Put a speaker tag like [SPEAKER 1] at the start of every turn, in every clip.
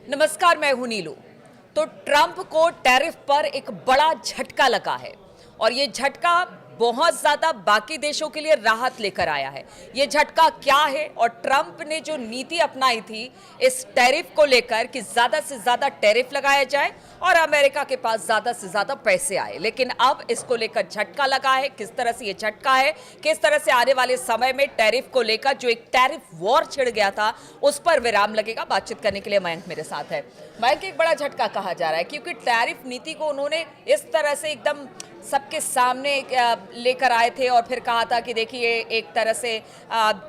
[SPEAKER 1] नमस्कार, मैं हूं नीलू। तो ट्रंप को टैरिफ पर एक बड़ा झटका लगा है और ये झटका बहुत ज्यादा बाकी देशों के लिए राहत लेकर आया है। ये झटका क्या है और ट्रंप ने जो नीति अपनाई थी इस टैरिफ को लेकर कि ज्यादा से ज्यादा टैरिफ लगाया जाए और अमेरिका के पास ज्यादा से ज्यादा पैसे आए, लेकिन अब इसको लेकर झटका लगा है। किस तरह से ये झटका है, किस तरह से आने वाले समय में टैरिफ को लेकर जो एक टैरिफ वॉर छिड़ गया था उस पर विराम लगेगा। बातचीत करने के लिए मयंक मेरे साथ है। मयंक, एक बड़ा झटका कहा जा रहा है क्योंकि टैरिफ नीति को उन्होंने इस तरह से एकदम सबके सामने लेकर आए थे और फिर कहा था कि देखिए एक तरह से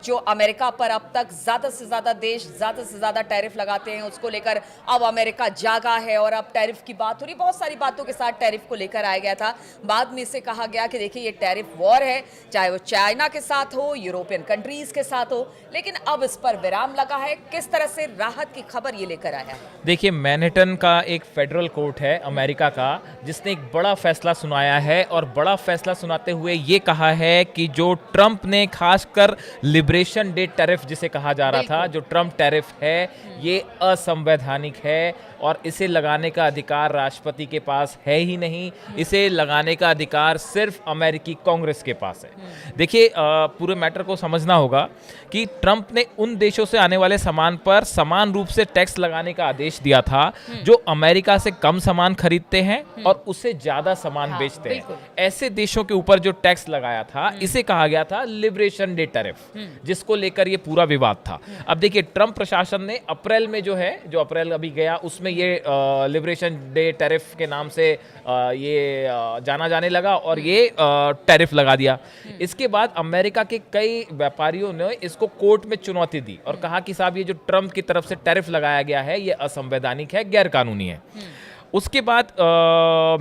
[SPEAKER 1] जो अमेरिका पर अब तक ज़्यादा से ज़्यादा देश ज़्यादा से ज़्यादा टैरिफ लगाते हैं, उसको लेकर अब अमेरिका जागा है और अब टैरिफ की बात हो रही। बहुत सारी बातों के साथ टैरिफ को लेकर आया गया था। बाद में इसे कहा गया कि देखिए ये टैरिफ वॉर है, चाहे वो चाइना के साथ हो, यूरोपियन कंट्रीज के साथ हो, लेकिन अब इस पर विराम लगा है। किस तरह से राहत की खबर ये लेकर आया है?
[SPEAKER 2] देखिए, मैनहट्टन का एक फेडरल कोर्ट है अमेरिका का, जिसने एक बड़ा फैसला सुनाया है और बड़ा फैसला सुनाते हुए ये कहा है कि जो ट्रंप ने खासकर लिबरेशन डे टैरिफ जिसे कहा जा रहा था, जो ट्रंप टैरिफ है, ये असंवैधानिक है और इसे लगाने का अधिकार राष्ट्रपति के पास है ही नहीं। इसे लगाने का अधिकार सिर्फ अमेरिकी कांग्रेस के पास है। देखिए, पूरे मैटर को समझना होगा कि ट्रंप ने उन देशों से आने वाले सामान पर समान रूप से टैक्स लगाने का आदेश दिया था जो अमेरिका से कम सामान खरीदते हैं और उससे ज्यादा सामान बेचते हैं। ऐसे देशों के ऊपर जो टैक्स लगाया था इसे कहा गया था लिबरेशन डे टैरिफ, जिसको लेकर ये पूरा विवाद था। अब देखिए, ट्रंप प्रशासन ने अप्रैल में जो अप्रैल अभी गया उसमें ये लिबरेशन डे टैरिफ के नाम से ये जाना जाने लगा और ये टैरिफ लगा दिया। इसके बाद अमेरिका के कई व्यापारियों ने इसको कोर्ट में चुनौती दी और कहा कि साहब ये जो ट्रंप की तरफ से टैरिफ लगाया गया है ये असंवैधानिक है, गैर कानूनी है। उसके बाद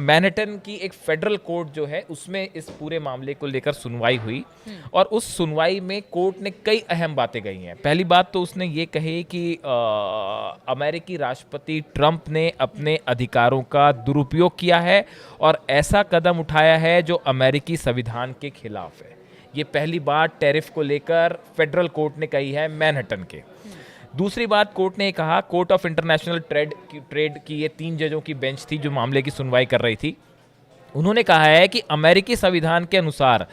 [SPEAKER 2] मैनहट्टन की एक फेडरल कोर्ट जो है उसमें इस पूरे मामले को लेकर सुनवाई हुई और उस सुनवाई में कोर्ट ने कई अहम बातें कही हैं। पहली बात तो उसने ये कही कि अमेरिकी राष्ट्रपति ट्रंप ने अपने अधिकारों का दुरुपयोग किया है और ऐसा कदम उठाया है जो अमेरिकी संविधान के खिलाफ है। ये पहली बात टैरिफ को लेकर फेडरल कोर्ट ने कही है मैनहट्टन के। दूसरी बात कोर्ट ने कहा, कोर्ट ऑफ इंटरनेशनल ट्रेड की ये 3 जजों की बेंच थी जो मामले की सुनवाई कर रही थी। उन्होंने कहा है कि अमेरिकी संविधान के अनुसार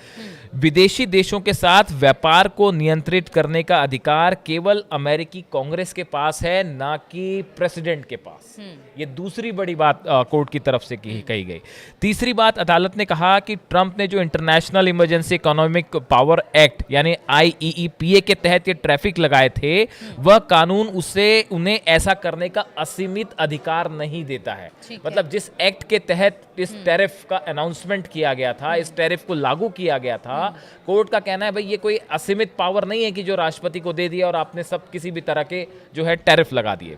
[SPEAKER 2] विदेशी देशों के साथ व्यापार को नियंत्रित करने का अधिकार केवल अमेरिकी कांग्रेस के पास है, ना कि प्रेसिडेंट के पास। ये दूसरी बड़ी बात कोर्ट की तरफ से कही गई। तीसरी बात, अदालत ने कहा कि ट्रंप ने जो international emergency economic power act यानी IEEPA के तहत ये ट्रैफिक लगाए थे, वह कानून उससे उन्हें ऐसा करने का असीमित अधिकार नहीं देता है। मतलब जिस एक्ट के तहत इस टैरिफ का अनाउंसमेंट किया गया था, इस टैरिफ को लागू किया गया था, कोर्ट का कहना है भाई ये कोई असीमित पावर नहीं है कि जो राष्ट्रपति को दे दिया और आपने सब किसी भी तरह के जो है टैरिफ लगा दिए।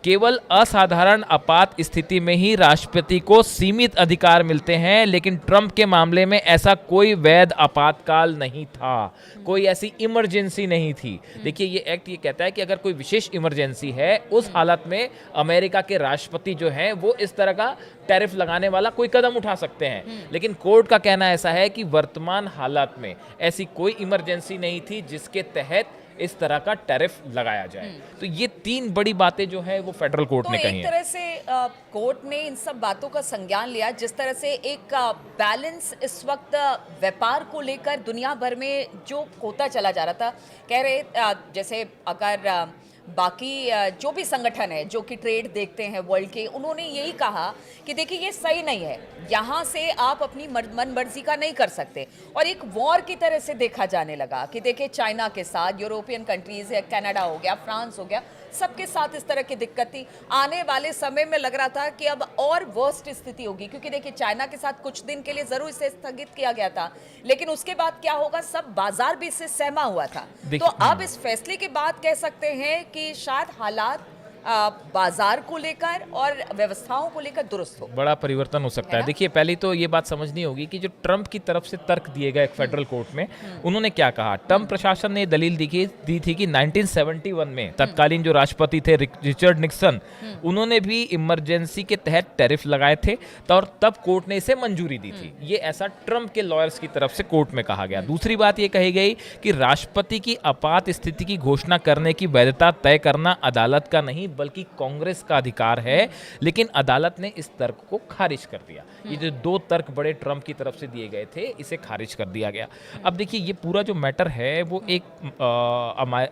[SPEAKER 2] केवल असाधारण आपात स्थिति में ही राष्ट्रपति को सीमित अधिकार मिलते हैं, लेकिन ट्रंप के मामले में ऐसा कोई वैध आपातकाल नहीं था, कोई ऐसी इमरजेंसी नहीं थी। देखिए, ये एक्ट ये कहता है कि अगर कोई विशेष इमरजेंसी है उस हालत में अमेरिका के राष्ट्रपति जो हैं वो इस तरह का टैरिफ लगाने वाला कोई कदम उठा सकते हैं। लेकिन कोर्ट का कहना ऐसा है कि वर्तमान हालात में ऐसी कोई इमरजेंसी नहीं थी जिसके तहत इस तरह का टैरिफ लगाया जाए। तो ये 3 बड़ी बातें जो है वो फेडरल कोर्ट ने कही हैं।
[SPEAKER 1] एक तरह से कोर्ट ने इन सब बातों का संज्ञान लिया। जिस तरह से एक बैलेंस इस वक्त व्यापार को लेकर दुनिया भर में जो खोता चला जा रहा था, कह रहे जैसे अगर बाकी जो भी संगठन है जो कि ट्रेड देखते हैं वर्ल्ड के, उन्होंने यही कहा कि देखिए ये सही नहीं है, यहाँ से आप अपनी मन मर्जी का नहीं कर सकते। और एक वॉर की तरह से देखा जाने लगा कि देखिए चाइना के साथ, यूरोपियन कंट्रीज है, कनाडा हो गया, फ्रांस हो गया, सबके साथ इस तरह की दिक्कत थी। आने वाले समय में लग रहा था कि अब और वर्स्ट स्थिति होगी, क्योंकि देखिए चाइना के साथ कुछ दिन के लिए जरूर इसे स्थगित किया गया था, लेकिन उसके बाद क्या होगा, सब बाजार भी इससे सहमा हुआ था। तो अब इस फैसले के बाद कह सकते हैं कि शायद हालात बाजार को लेकर और व्यवस्थाओं को लेकर दुरुस्त हो,
[SPEAKER 2] बड़ा परिवर्तन हो सकता है। देखिए, पहले तो ये बात समझनी होगी कि जो ट्रंप की तरफ से तर्क दिए गए फेडरल कोर्ट में, उन्होंने क्या कहा। ट्रंप प्रशासन ने दलील दी थी कि 1971 में तत्कालीन जो राष्ट्रपति थे रिचर्ड निक्सन, उन्होंने भी इमरजेंसी के तहत टैरिफ लगाए थे और तब कोर्ट ने इसे मंजूरी दी थी। ये ऐसा ट्रंप के लॉयर्स की तरफ से कोर्ट में कहा गया। दूसरी बात ये कही गई कि राष्ट्रपति की आपात स्थिति की घोषणा करने की वैधता तय करना अदालत का नहीं बल्कि कांग्रेस का अधिकार है, लेकिन अदालत ने इस तर्क को खारिज कर दिया। ये जो 2 तर्क बड़े ट्रंप की तरफ से दिए गए थे, इसे खारिज कर दिया गया। अब देखिए, ये पूरा जो मैटर है वो एक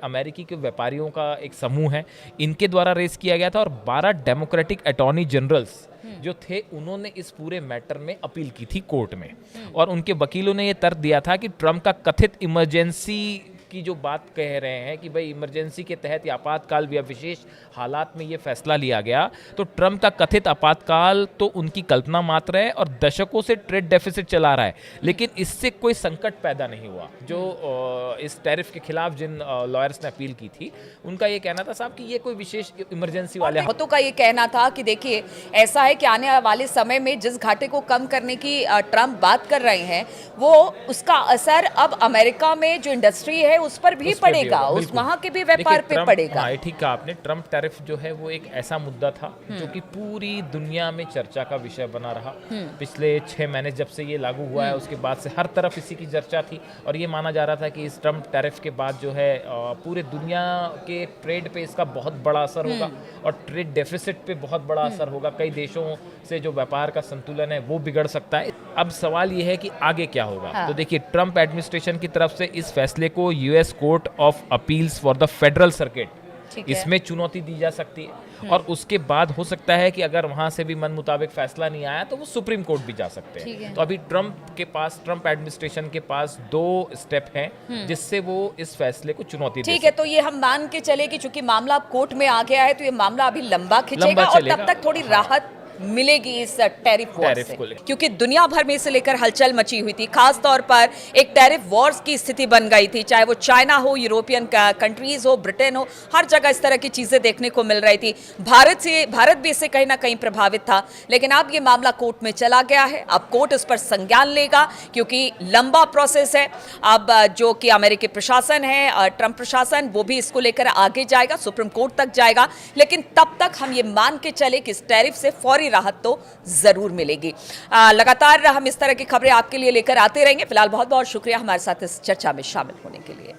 [SPEAKER 2] अमेरिकी के व्यापारियों का एक समूह है, इनके द्वारा रेस किया गया था, और 12 डेमोक्रेटिक अटॉर्नी जनरल्स जो थे उन्होंने इस पूरे मैटर में अपील की थी कोर्ट में। और उनके वकीलों ने ये तर्क दिया था कि ट्रंप का कथित इमरजेंसी की जो बात कह रहे हैं कि भाई इमरजेंसी के तहत या आपातकाल या विशेष हालात में ये फैसला लिया गया, तो ट्रंप का कथित आपातकाल तो उनकी कल्पना मात्र है और दशकों से ट्रेड डेफिसिट चला रहा है, लेकिन इससे कोई संकट पैदा नहीं हुआ। जो इस टैरिफ के खिलाफ जिन लॉयर्स ने अपील की थी, उनका ये कहना था साहब कि ये कोई विशेष इमरजेंसी वाले
[SPEAKER 1] बहुतों का ये कहना था कि देखिए, ऐसा है कि आने वाले समय में जिस घाटे को कम करने की ट्रंप बात कर रहे हैं, वो उसका असर अब अमेरिका में जो इंडस्ट्री है उस पर भी पड़ेगा, उस वहां के भी व्यापार पे पड़ेगा।
[SPEAKER 2] हाँ, ठीक कहा आपने। ट्रंप टैरिफ जो है वो एक ऐसा मुद्दा था जो कि पूरी दुनिया में चर्चा का विषय बना रहा। पिछले 6 महीने जब से ये लागू हुआ है, उसके बाद से हर तरफ इसी की चर्चा थी, और ये माना जा रहा था कि इस ट्रंप टैरिफ के बाद जो है पूरे दुनिया के ट्रेड पे इसका बहुत बड़ा असर होगा और ट्रेड डेफिसिट पे बहुत बड़ा असर होगा। कई देशों से जो व्यापार का संतुलन है वो बिगड़ सकता है। अब सवाल ये है कि आगे क्या होगा।
[SPEAKER 1] हाँ।
[SPEAKER 2] तो देखिए, ट्रंप एडमिनिस्ट्रेशन की तरफ से इस फैसले को US court of appeals for the federal circuit, इसमें चुनौती दी जा सकती है, और उसके बाद हो सकता है कि अगर वहां से भी मन मुताबिक फैसला नहीं आया तो वो सुप्रीम कोर्ट भी जा सकते हैं। तो अभी ट्रंप एडमिनिस्ट्रेशन के पास 2 स्टेप हैं जिससे वो इस फैसले को चुनौती दे
[SPEAKER 1] ठीक है, तो ये हम मान के चले कि चूंकि मामला कोर्ट में आ गया है, तो ये मामला अभी लंबा खिंचेगा और तब तक थोड़ी राहत मिलेगी इस टैरिफ वॉर से, क्योंकि दुनिया भर में इसे लेकर हलचल मची हुई थी। खास तौर पर एक टैरिफ वॉर्स की स्थिति बन गई थी, चाहे वो चाइना हो, यूरोपियन कंट्रीज हो, ब्रिटेन हो, हर जगह इस तरह की चीजें देखने को मिल रही थी। भारत भी इससे कहीं ना कहीं प्रभावित था, लेकिन अब ये मामला कोर्ट में चला गया है। अब कोर्ट इस पर संज्ञान लेगा, क्योंकि लंबा प्रोसेस है। अब जो कि अमेरिकी प्रशासन है, ट्रंप प्रशासन, वो भी इसको लेकर आगे जाएगा, सुप्रीम कोर्ट तक जाएगा। लेकिन तब तक हम ये मान के चले कि इस टैरिफ से फौरी राहत तो जरूर मिलेगी। लगातार हम इस तरह की खबरें आपके लिए लेकर आते रहेंगे। फिलहाल बहुत बहुत शुक्रिया हमारे साथ इस चर्चा में शामिल होने के लिए।